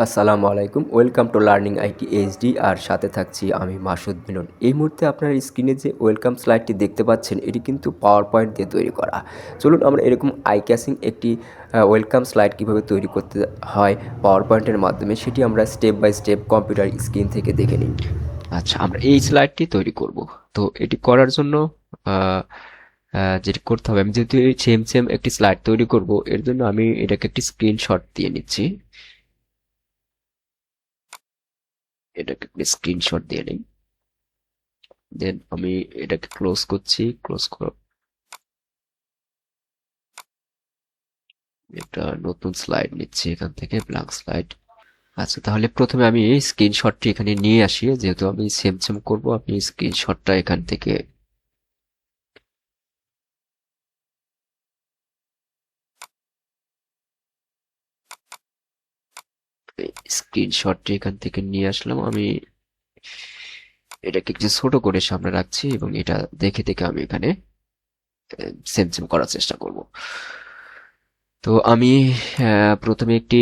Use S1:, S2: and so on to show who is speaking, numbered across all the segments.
S1: আসসালামু আলাইকুম, welcome to learning IT HD. আর সাথে থাকছি আমি মাসুদ বিনন। এই মুহূর্তে আপনার স্ক্রিনে যে ওয়েলকাম স্লাইডটি দেখতে পাচ্ছেন, এটি কিন্তু পাওয়ার পয়েন্ট দিয়ে তৈরি করা। চলুন আমরা এরকম আই ক্যাচিং একটি ওয়েলকাম স্লাইড কীভাবে তৈরি করতে হয় পাওয়ার পয়েন্টের মাধ্যমে, সেটি আমরা step by step computer screen থেকে দেখে নিই। আচ্ছা, আমরা এই স্লাইডটি তৈরি করব। তো এটি করার জন্য যেটি করতে হবে, আমি যেহেতু সেম সেম একটি স্লাইড তৈরি করব, এর জন্য আমি এটাকে একটি স্ক্রিনশট দিয়ে নিচ্ছি। এটাকে একটি স্ক্রিনশট দিয়ে নিই। দেন আমি এটাকে ক্লোজ করছি। ক্লোজ কর, একটা নতুন স্লাইড নিচ্ছি এখান থেকে, ব্ল্যাঙ্ক স্লাইড। আচ্ছা, তাহলে প্রথমে আমি এই স্ক্রিনশটটি এখানে নিয়ে আসি। যেহেতু আমি সেম সেম করব, আমি স্ক্রিনশটটা এখান থেকে নিয়ে আসলাম। আমি এটাকে একটু ছোট করে সামনে রাখছি এবং এটা দেখে দেখে আমি এখানে সেম সেম করার চেষ্টা করব। তো আমি প্রথমে একটি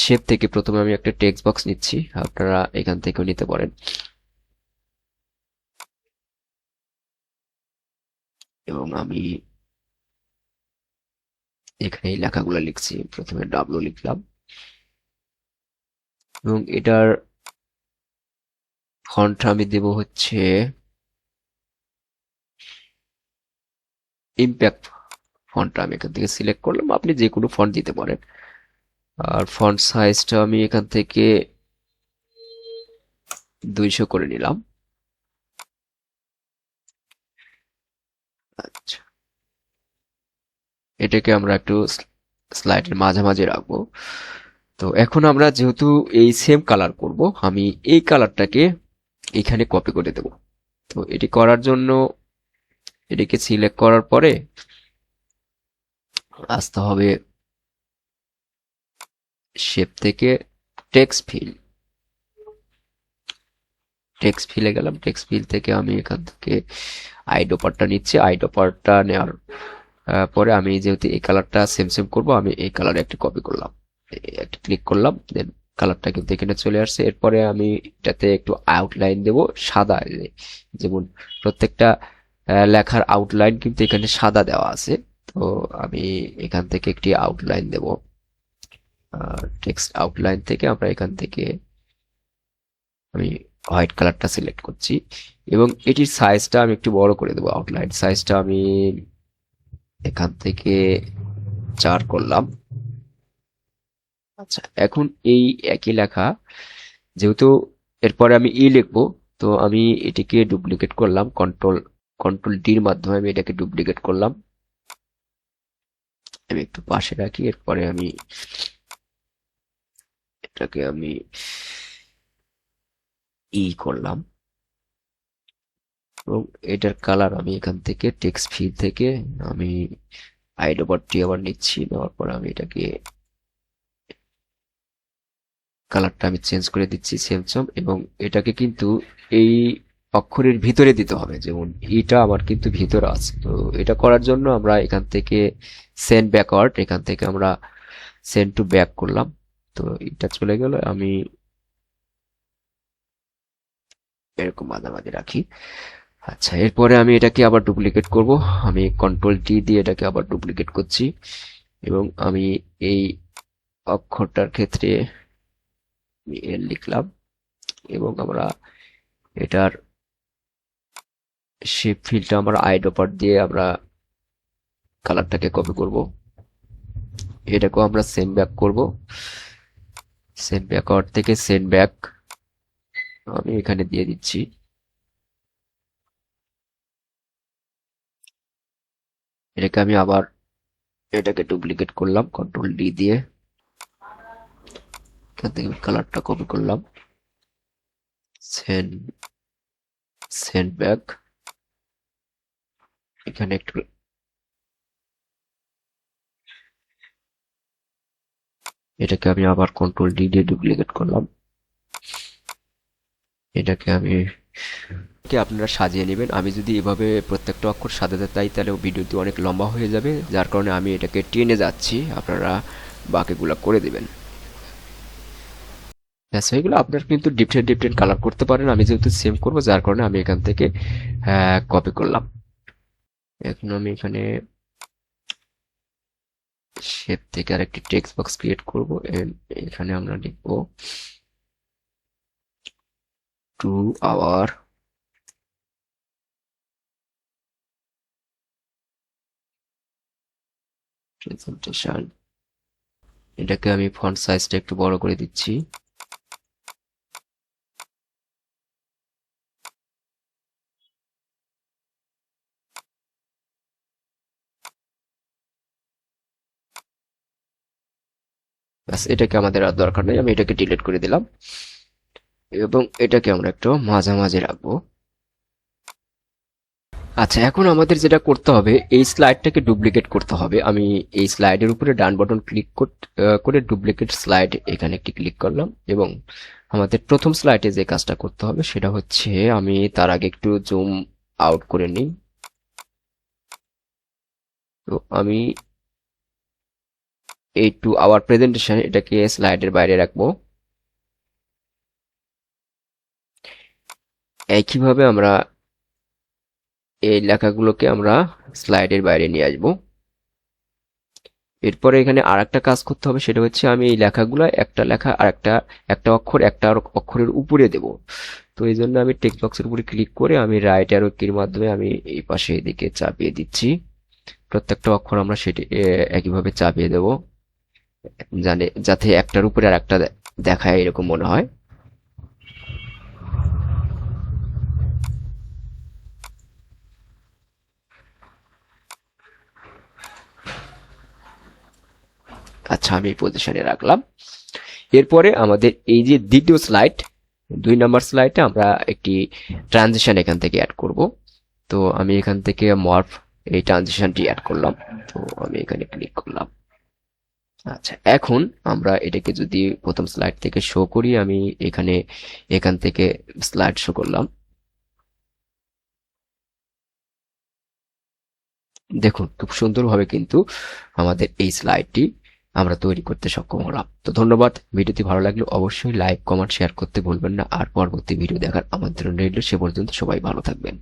S1: শেপ থেকে প্রথমে আমি একটা টেক্সট বক্স নিচ্ছি, আপনারা এখান থেকেও নিতে পারেন। এবং আমি এখানে এই লেখাগুলো লিখছি। প্রথমে ডাব্লু লিখলাম এবং এটার ফন্ট আমি দেব হচ্ছে ইম্প্যাক্ট ফন্টটা আমি এখান থেকে সিলেক্ট করলাম। আপনি যে কোনো ফন্ট দিতে পারেন। আর ফন্ট সাইজটা আমি এখান থেকে 200 করে নিলাম। আচ্ছা, এটাকে আমরা একটু স্লাইডের মাঝামাঝি রাখবো। তো এখন আমরা যেহেতু এই সেম কালার করব, আমি এই কালারটাকে এখানে কপি করে দেব। তো এটি করার জন্য এটিকে সিলেক্ট করার পরে আসতে হবে শেপ থেকে টেক্সট ফিলে গেলাম। টেক্সট ফিল থেকে আমি এখান থেকে আইড্রপারটা নিচ্ছি। আইড্রপারটা নেওয়ার পরে আমি যেহেতু এই কালারটা সেম সেম করবো, আমি এই কালারে একটা কপি করলাম, একটা ক্লিক করলাম। দেন কালারটা কিন্তু এখানে চলে আসছে। এরপরে আমি এটাতে একটু আউটলাইন দেব সাদা, যেমন প্রত্যেকটা লেখার আউটলাইন কিন্তু এখানে সাদা দেওয়া আছে। তো আমি এখান থেকে একটি আউটলাইন দেব। টেক্সট আউটলাইন থেকে আমরা এখান থেকে আমি হোয়াইট কালারটা সিলেক্ট করছি এবং এটির সাইজটা আমি একটু বড় করে দেবো। আউটলাইন সাইজটা আমি এখান থেকে 4 করলাম। আচ্ছা, এখন এই একই লেখা যেহেতু এরপরে আমি লিখবো, তো আমি এটিকে ডুপ্লিকেট করলাম। কন্ট্রোল ডির মাধ্যমে আমি এটাকে ডুপ্লিকেট করলাম। আমি একটু পাশে রাখি। এরপরে আমি এটাকে আমি করলাম এবং এটার কালার আমি এখান থেকে টেক্সট ফিল থেকে আমি আইড্রপারটি আবার নিচ্ছি। নেওয়ার পর আমি এটাকে কালারটা আমি চেঞ্জ করে দিচ্ছি সেম সেম। এবং এটাকে কিন্তু এই অক্ষরের ভিতরে দিতে হবে, যেমন এটা আমার কিন্তু ভিতরে আছে। তো এটা করার জন্য আমরা এখান থেকে সেন্ড ব্যাকওয়ার্ড, এখান থেকে আমরা সেন্ড টু ব্যাক করলাম। তো এটা চলে গেল। আমি এরকম মাঝামাঝি রাখি। আচ্ছা, এরপরে আমি এটাকে আবার ডুপ্লিকেট করব। আমি কন্ট্রোল টি দিয়ে এটাকে আবার ডুপ্লিকেট করছি এবং আমি এই অক্ষরটার ক্ষেত্রে আমি এল লিখলাম এবং আমরা এটার শেপ ফিলটা আমরা আইড্রপার দিয়ে আমরা কালারটাকে কপি করব। এটাকেও আমরা সেন্ড ব্যাক করব। সেন্ড ব্যাকওয়ার্ড থেকে সেন্ড ব্যাক আমি এখানে দিয়ে দিচ্ছি। এটাকে আমি আবার এটাকে ডুপ্লিকেট করলাম কন্ট্রোল ডি দিয়ে। এখান থেকে কালারটা কপি করলাম, সেন্ড সেন্ড ব্যাক। এখানে একটু এটাকে আমি আবার কন্ট্রোল ডি দিয়ে ডুপ্লিকেট করলাম। এটাকে আমি আপনারা সাজিয়ে নেবেন। আমি যদি এভাবে প্রত্যেকটা অক্ষর সাজাতে চাই তাহলে ভিডিওটি অনেক লম্বা হয়ে যাবে, যার কারণে আমি এটাকে টেনে যাচ্ছি। আপনারা বাকিগুলো করে দিবেন। ব্যাস হয়ে গেলো। আপনার কিন্তু ডিফারেন্ট ডিফারেন্ট কালার করতে পারেন, আমি যেহেতু সেম করবো যার কারণে আমি এখান থেকে কপি করলাম। এখন আমি এখানে শেপ থেকে আরেকটি টেক্সট বক্স ক্রিয়েট করব। এখানে আমরা লিখব 2 hour প্রেজেন্টেশন। এটাকে আমি ফন্ট সাইজটা একটু বড় করে দিচ্ছি। ব্যাস, এটাকে আমাদের আর দরকার নেই, আমি এটাকে ডিলিট করে দিলাম এবং এটাকে আমরা একটু মাঝামাঝি রাখবো। আচ্ছা, এখন আমাদের যেটা করতে হবে, এই স্লাইডটাকে ডুপ্লিকেট করতে হবে। আমি এই স্লাইডের উপরে ডান বাটন ক্লিক করে ডুপ্লিকেট স্লাইড এখানে একটি ক্লিক করলাম এবং আমাদের প্রথম স্লাইডে যে কাজটা করতে হবে সেটা হচ্ছে, আমি তার আগে একটু জুম আউট করে নিই। তো আমি এই 2 hour প্রেজেন্টেশন এটাকে স্লাইডের বাইরে রাখবো। একইভাবে আমরা এই লেখাগুলোকে আমরা স্লাইডের বাইরে নিয়ে আসবো। এরপরে এখানে আর একটা কাজ করতে হবে, সেটা হচ্ছে আমি এই লেখাগুলো একটা লেখা আর একটা অক্ষর একটা অক্ষরের উপরে দেব। তো এই জন্য আমি টেক্সট বক্সের উপরে ক্লিক করে আমি রাইট অ্যারো কির মাধ্যমে আমি এই পাশে এদিকে চাপিয়ে দিচ্ছি। প্রত্যেকটা অক্ষর আমরা সেটি একইভাবে চাপিয়ে দেব, যাতে একটার উপরে আর একটা দেখায় এরকম মনে হয়। আচ্ছা, আমি এই পজিশনে রাখলাম। এরপরে আমাদের এই যে দ্বিতীয় স্লাইড, 2 নম্বর স্লাইডে আমরা একটি ট্রানজিশন এখান থেকে অ্যাড করব। তো আমি এখান থেকে মর্ফ এই ট্রানজিশনটি অ্যাড করলাম। তো আমি এখানে ক্লিক করলাম। আচ্ছা, এখন আমরা এটাকে যদি প্রথম স্লাইড থেকে শো করি, আমি এখান থেকে স্লাইড শো করলাম। দেখুন, খুব সুন্দরভাবে কিন্তু আমাদের এই স্লাইডটি আমরা তৈরি করতে সক্ষম হলাম। তো ধন্যবাদ। ভিডিওটি ভালো লাগলে অবশ্যই লাইক, কমেন্ট, শেয়ার করতে ভুলবেন না। আর পরবর্তী ভিডিও দেখার আমন্ত্রণ রইল। সে পর্যন্ত সবাই ভালো থাকবেন।